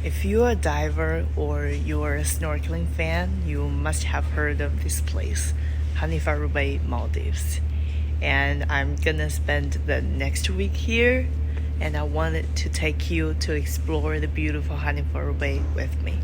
If you're a diver or you're a snorkeling fan, you must have heard of this place, Hanifaru Bay, Maldives. And I'm gonna spend the next week here, and I wanted to take you to explore the beautiful Hanifaru Bay with me.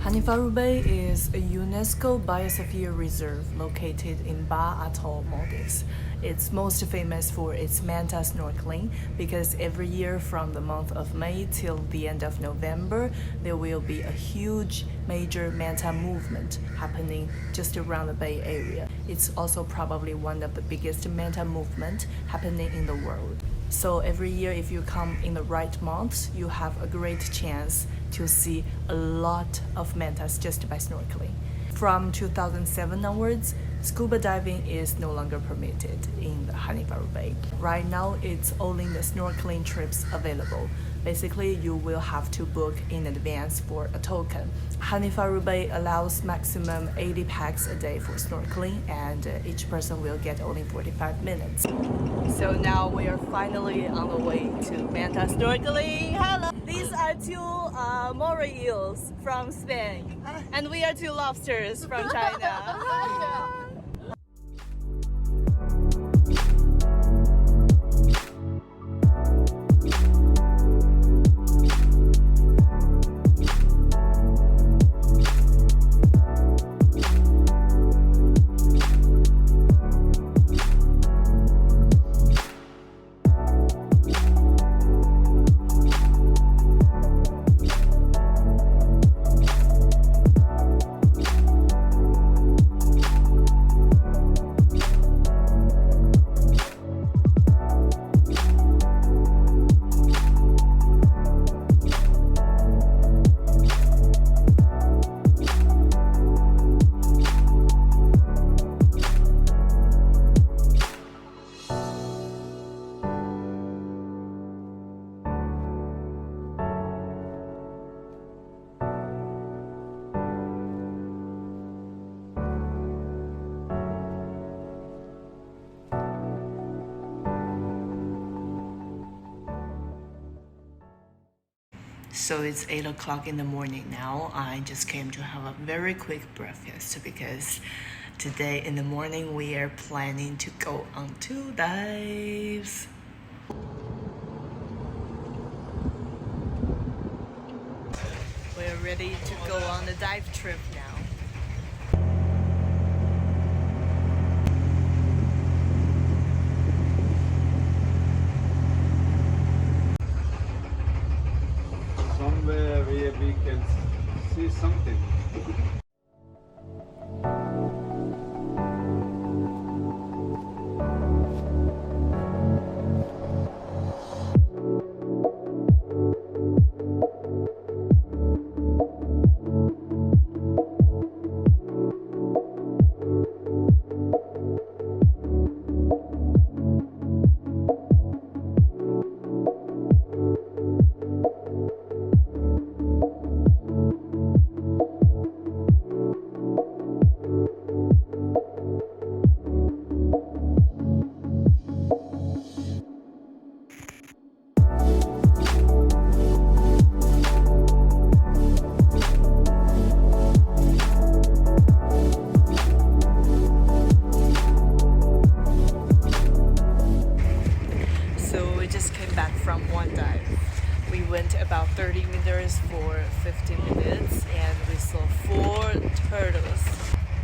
Hanifaru Bay is a UNESCO biosphere reserve located in Atoll, Maldives. It's most famous for its Manta Snorkeling because every year from the month of May till the end of November, there will be a huge major manta movement happening just around the Bay Area. It's also probably one of the biggest manta movement happening in the world. So every year, if you come in the right months, you have a great chance to see a lot of mantas just by snorkeling. From 2007 onwards, scuba diving is no longer permitted in the Hanifaru Bay. Right now, it's only the snorkeling trips available. Basically, you will have to book in advance for a token. Hanifaru Bay allows maximum 80 packs a day for snorkeling, and each person will get only 45 minutes. So now we are finally on the way to Manta Snorkeling. Hello! These are two moray eels from Spain, and we are two lobsters from China. So it's 8 o'clock in the morning now. I just came to have a very quick breakfast because today in the morning we are planning to go on 2 dives. We're ready to go on the dive trip now. Somewhere where we can see something. About 30 meters for 15 minutes and we saw 4 turtles.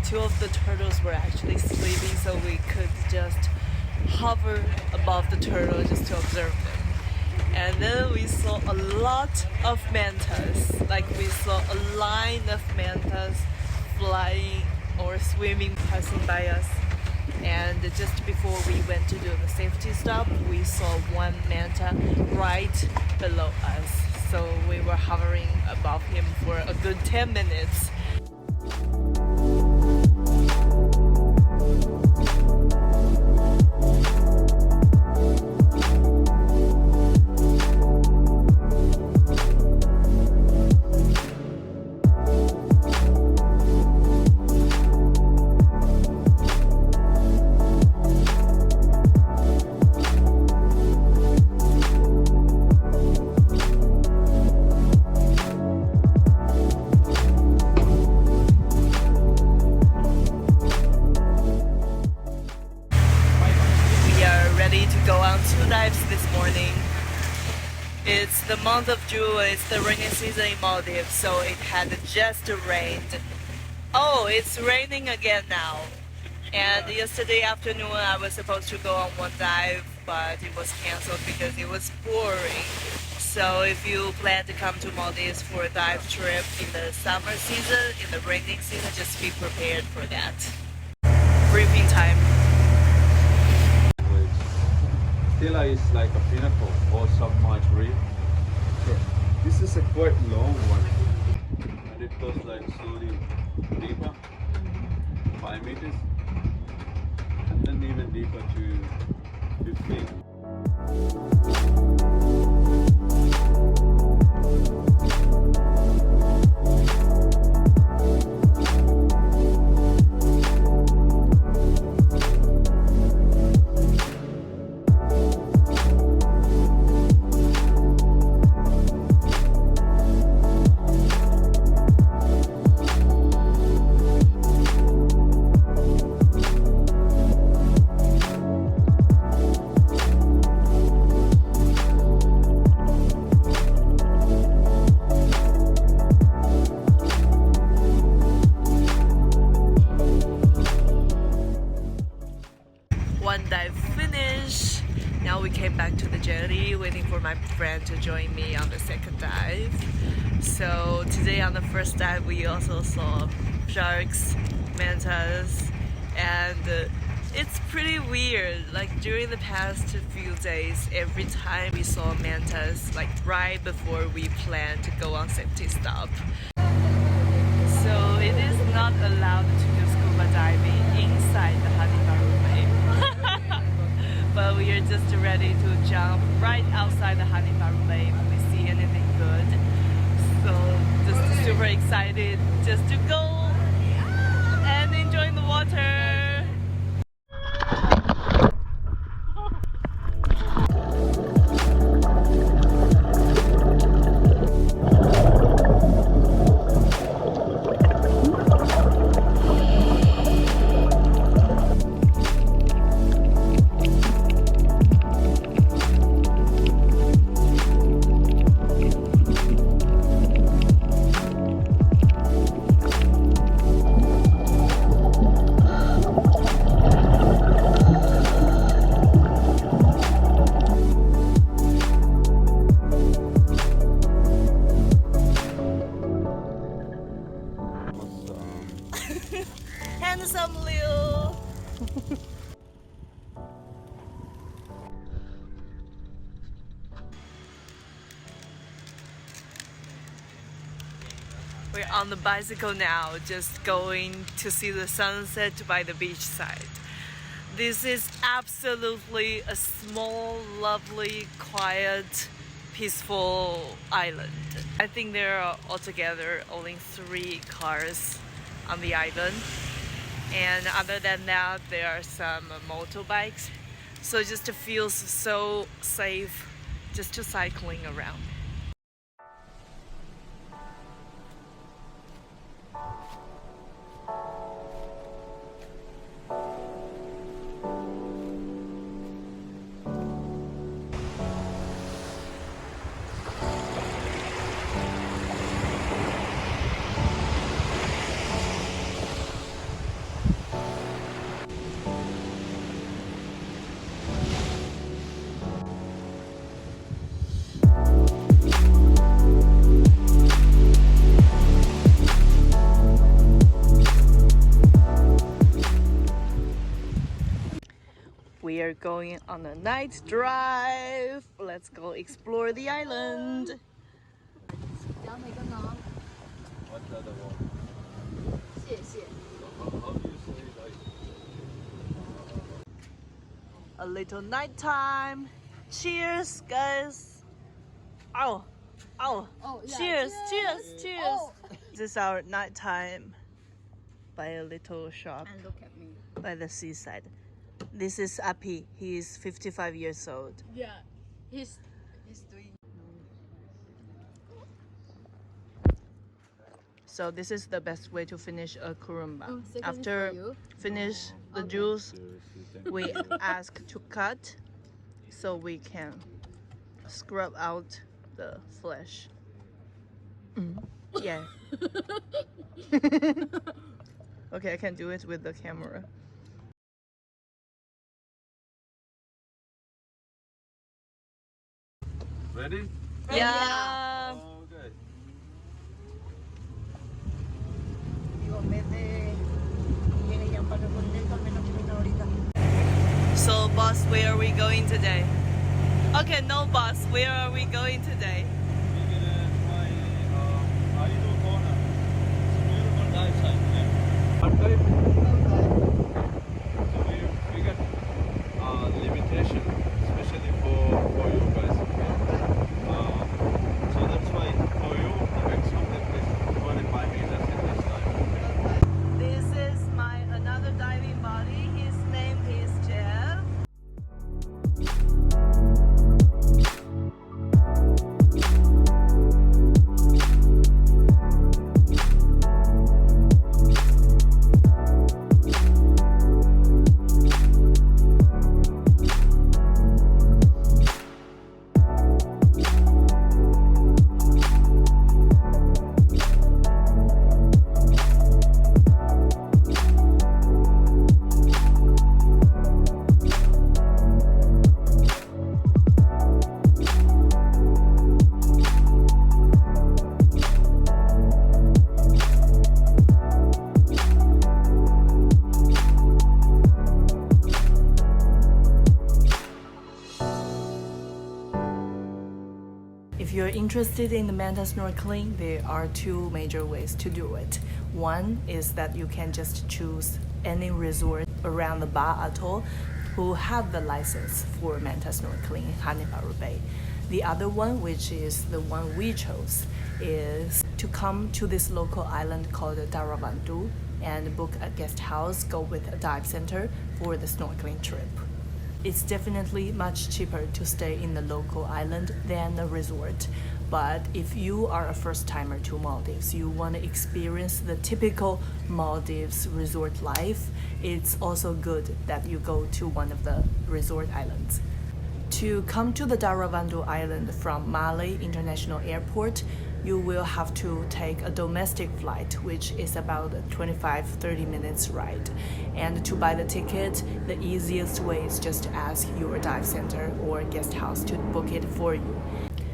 2 of the turtles were actually sleeping, so we could just hover above the turtle just to observe them. And then we saw a lot of mantas, like we saw a line of mantas flying or swimming, passing by us. And just before we went to do the safety stop, we saw one manta right below us. So we were hovering above him for a good 10 minutes. To go on 2 dives this morning. It's the month of June, it's the rainy season in Maldives, so it had just rained. Oh, it's raining again now. And yesterday afternoon I was supposed to go on 1 dive, but it was cancelled because it was pouring. So if you plan to come to Maldives for a dive trip in the summer season, in the raining season, just be prepared for that. Briefing time. Stella is like a pinnacle or submerged reef. Sure. This is a quite long one, and it goes like slowly deeper, 5 meters, and then even deeper to 15. Back to the jetty, waiting for my friend to join me on the second dive. So today on the first dive we also saw sharks, mantas, and it's pretty weird. Like during the past few days, every time we saw mantas, like right before we planned to go on safety stop. So it is not allowed to do scuba diving inside the Hanifaru Bay. But we are just ready to jump right outside the Hanifaru Bay if we see anything good. So just super excited just to go and enjoy the water. Handsome Leo. We're on the bicycle now, just going to see the sunset by the beach side. This is absolutely a small, lovely, quiet, peaceful island. I think there are altogether only 3 cars on the island. And other than that, there are some motorbikes. So it just feels so safe just to cycling around. We are going on a night drive. Let's go explore the island. What's the other one? How do you say like? A little nighttime. Cheers, guys. Ow. Ow. Oh, yeah. Cheers, cheers, Cheers. cheers. Oh. This is our nighttime by a little shop And look at me. by the seaside. This is Api. He is 55 years old. Yeah. He's doing. So this is the best way to finish a kurumba. Oh, second After for you. finish the Okay. juice, Seriously, thank we you. ask to cut so we can scrub out the flesh. Yeah. Okay, I can do it with the camera. Ready? Yeah. Okay. So, boss, where are we going today? Okay, no, boss, where are we going today? We're gonna try Aido corner. It's a beautiful dive site. Yeah. Hard dive. So we got limitation, especially for you guys. Okay? So that's why for you the maximum depth is 25 meters in this dive. This is my another diving buddy. His name is Jeff. If you're interested in the manta snorkeling, there are two major ways to do it. One is that you can just choose any resort around the Ba Atoll who have the license for manta snorkeling in Hanifaru Bay. The other one, which is the one we chose, is to come to this local island called Dharavandhoo and book a guest house, go with a dive center for the snorkeling trip. It's definitely much cheaper to stay in the local island than a resort. But if you are a first timer to Maldives, you want to experience the typical Maldives resort life, it's also good that you go to one of the resort islands. To come to the Dharavandhoo island from Malé International Airport, you will have to take a domestic flight, which is about a 25-30 minutes ride. And to buy the ticket, the easiest way is just to ask your dive center or guest house to book it for you.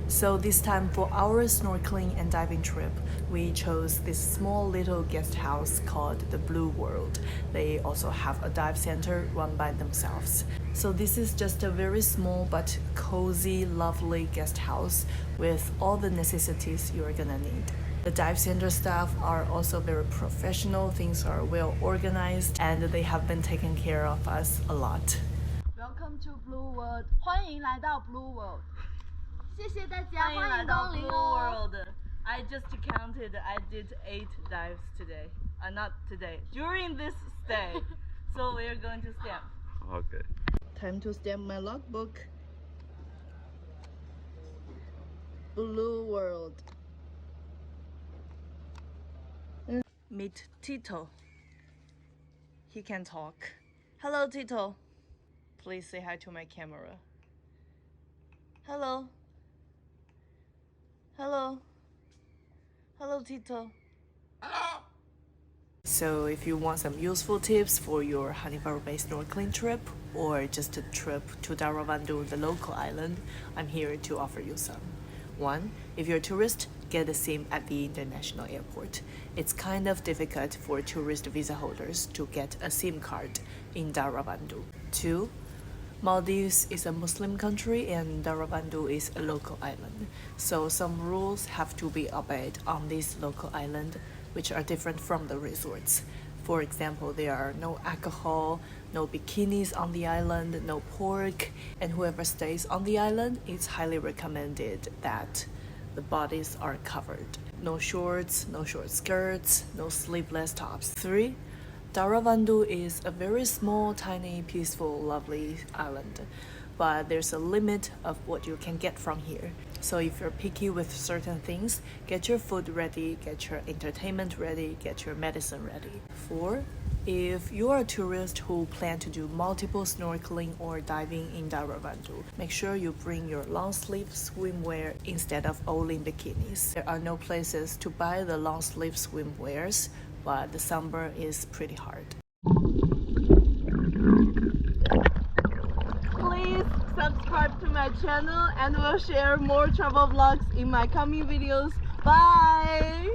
So this time for our snorkeling and diving trip, we chose this small little guest house called the Blue World. They also have a dive center run by themselves. So this is just a very small but cozy, lovely guest house with all the necessities you're gonna need. The dive center staff are also very professional, things are well organized, and they have been taking care of us a lot. Welcome to Blue World， 欢迎来到 Blue World， 谢谢大家，欢迎光临 Blue 哦。 World. I just counted. I did 8 dives today. Not today. During this stay. So we are going to stamp. Okay. Time to stamp my logbook. Blue World. Meet Tito. He can talk. Hello, Tito. Please say hi to my camera. Hello. Hello. Hello, Tito. Hello. So if you want some useful tips for your Hanifaru Bay snorkeling trip or just a trip to Dharavandhoo, the local island, I'm here to offer you some. 1. If you're a tourist, get a SIM at the international airport. It's kind of difficult for tourist visa holders to get a SIM card in Dharavandhoo. 2. Maldives is a Muslim country and Dharavandhoo is a local island. So some rules have to be obeyed on this local island, which are different from the resorts. For example, there are no alcohol, no bikinis on the island, no pork, and whoever stays on the island, it's highly recommended that the bodies are covered. No shorts, no short skirts, no sleeveless tops. 3. Dharavandhoo is a very small, tiny, peaceful, lovely island, but there's a limit of what you can get from here. So if you're picky with certain things, get your food ready, get your entertainment ready, get your medicine ready. 4. If you are a tourist who plan to do multiple snorkeling or diving in Dharavandhoo, make sure you bring your long sleeve swimwear instead of only bikinis. There are no places to buy the long sleeve swimwears, but the summer is pretty hard. Please subscribe to my channel and we'll share more travel vlogs in my coming videos. Bye!